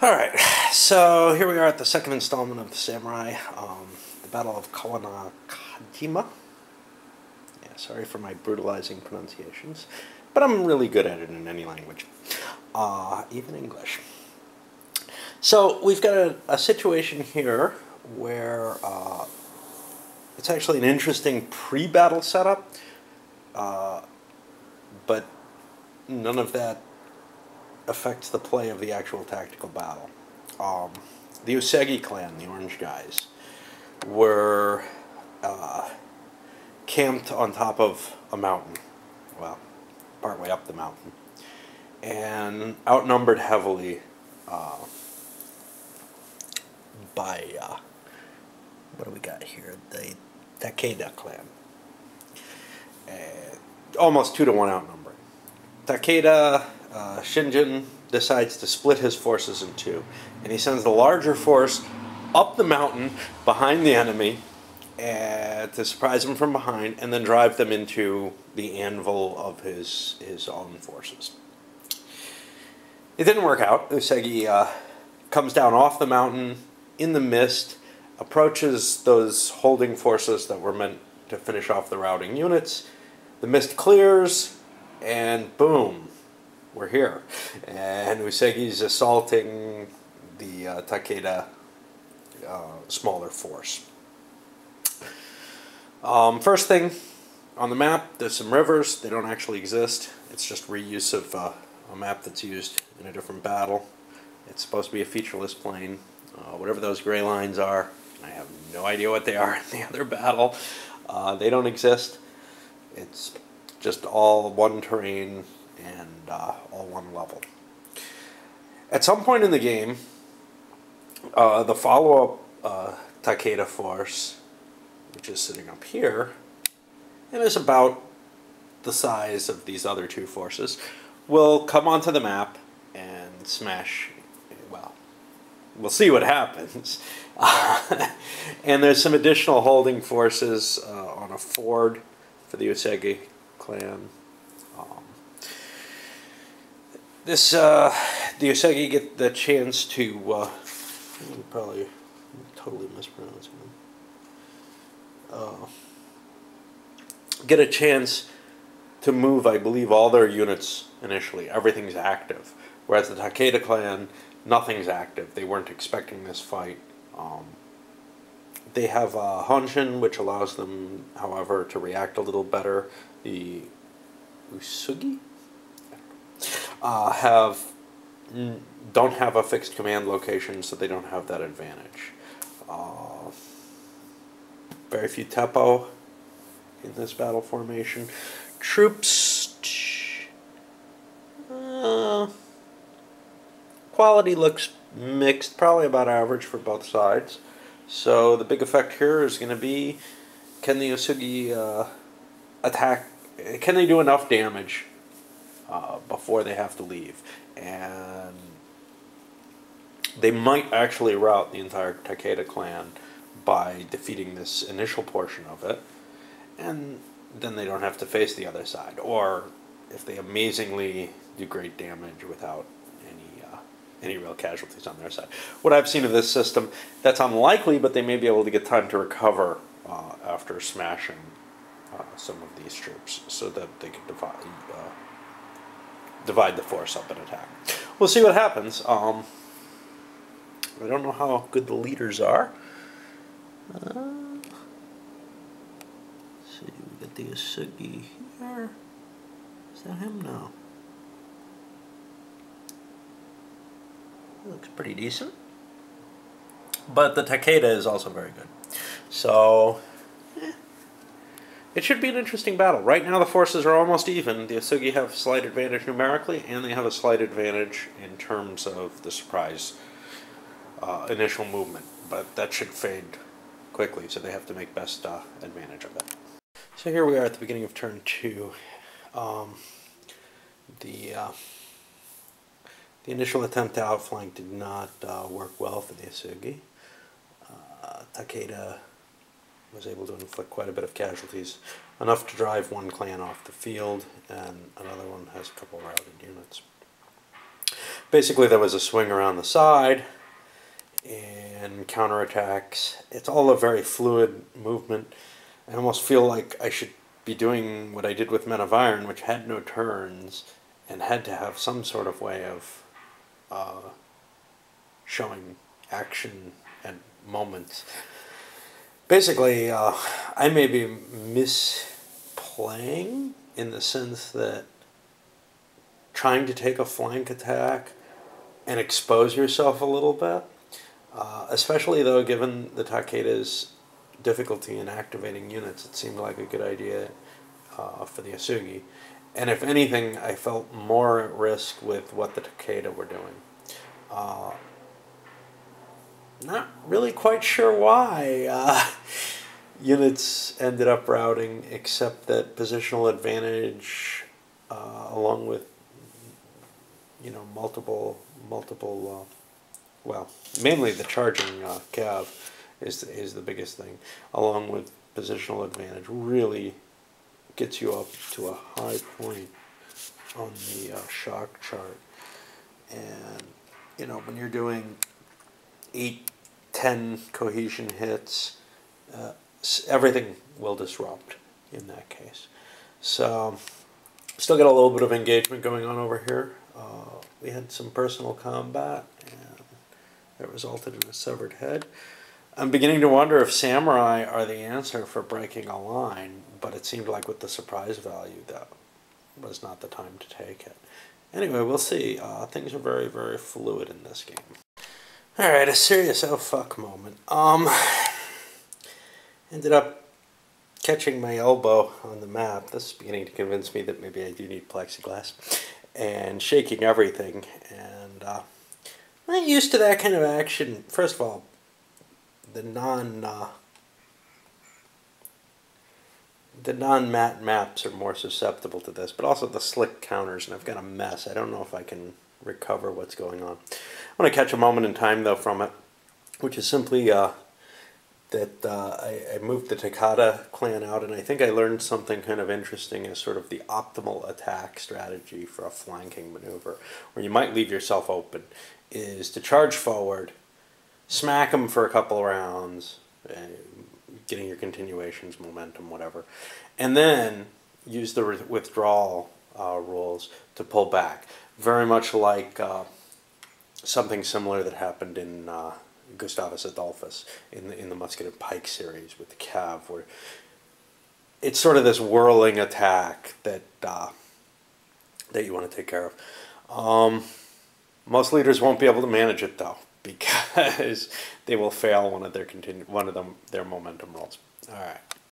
Alright, so here we are at the second installment of the Samurai, the Battle of Kawanakajima. Yeah, sorry for my brutalizing pronunciations, but I'm really good at it in any language, even English. So we've got a situation here where it's actually an interesting pre-battle setup, but none of that affects the play of the actual tactical battle. The Usagi clan, the orange guys, were camped on top of a mountain, well, partway up the mountain, and outnumbered heavily by, what do we got here, the Takeda clan. Almost 2-to-1 outnumbered. Takeda, Shinjin decides to split his forces in two, and he sends the larger force up the mountain behind the enemy to surprise them from behind, and then drive them into the anvil of his own forces. It didn't work out. Usagi comes down off the mountain in the mist, approaches those holding forces that were meant to finish off the routing units. The mist clears, and boom, we're here. And Usagi's assaulting the Takeda smaller force. First thing, on the map, there's some rivers. They don't actually exist. It's just reuse of a map that's used in a different battle. It's supposed to be a featureless plain. Whatever those gray lines are, I have no idea what they are in the other battle. They don't exist. It's just all one terrain and all one level. At some point in the game, the follow-up Takeda force, which is sitting up here, and is about the size of these other two forces, will come onto the map and smash. Well, we'll see what happens. And there's some additional holding forces on a ford for the Usagi clan. The Usagi get the chance to probably totally mispronouncing them. Get a chance to move, I believe, all their units initially. Everything's active, whereas the Takeda clan, nothing's active. They weren't expecting this fight. They have Honshin, which allows them, however, to react a little better. The Usugi don't have a fixed command location, so they don't have that advantage. Very few Teppo in this battle formation. Troops, quality looks mixed, probably about average for both sides. So the big effect here is going to be, can the Usugi attack, can they do enough damage before they have to leave? And they might actually rout the entire Takeda clan by defeating this initial portion of it, and then they don't have to face the other side. Or if they amazingly do great damage without any real casualties on their side. What I've seen of this system, that's unlikely, but they may be able to get time to recover after smashing some of these troops, so that they can divide the force up and attack. We'll see what happens. I don't know how good the leaders are. Let's see, we got the Usugi here. Is that him? No. Looks pretty decent. But the Takeda is also very good. So, it should be an interesting battle. Right now the forces are almost even. The Usugi have slight advantage numerically, and they have a slight advantage in terms of the surprise initial movement. But that should fade quickly, so they have to make best advantage of it. So here we are at the beginning of turn 2. The initial attempt to outflank did not work well for the Usugi. Takeda was able to inflict quite a bit of casualties, enough to drive one clan off the field, and another one has a couple routed units. Basically, there was a swing around the side and counterattacks. It's all a very fluid movement. I almost feel like I should be doing what I did with Men of Iron, which had no turns and had to have some sort of way of showing action and moments. Basically, I may be misplaying in the sense that trying to take a flank attack and expose yourself a little bit, especially though given the Takeda's difficulty in activating units, it seemed like a good idea for the Asugi. And if anything, I felt more at risk with what the Takeda were doing. Not really quite sure why units ended up routing, except that positional advantage, along with multiple, well, mainly the charging cav is the biggest thing, along with positional advantage, really gets you up to a high point on the shock chart. And when you're doing 8-10 cohesion hits, everything will disrupt in that case. So still got a little bit of engagement going on over here. We had some personal combat, and that resulted in a severed head. I'm beginning to wonder if samurai are the answer for breaking a line, but it seemed like with the surprise value that was not the time to take it. Anyway, we'll see. Things are very, very fluid in this game. Alright, a serious oh fuck moment. Ended up catching my elbow on the map. This is beginning to convince me that maybe I do need plexiglass. And shaking everything. And I'm not used to that kind of action. First of all, the non-matte maps are more susceptible to this, but also the slick counters, and I've got a mess. I don't know if I can recover what's going on. I want to catch a moment in time, though, from it, which is simply that I moved the Takada clan out, and I think I learned something kind of interesting as sort of the optimal attack strategy for a flanking maneuver, where you might leave yourself open, is to charge forward, smack them for a couple rounds, getting your continuations, momentum, whatever, and then use the withdrawal rules to pull back. Very much like something similar that happened in Gustavus Adolphus in the Musket and Pike series with the Cav, where it's sort of this whirling attack that you want to take care of. Most leaders won't be able to manage it though, because they will fail one of their momentum rolls. All right.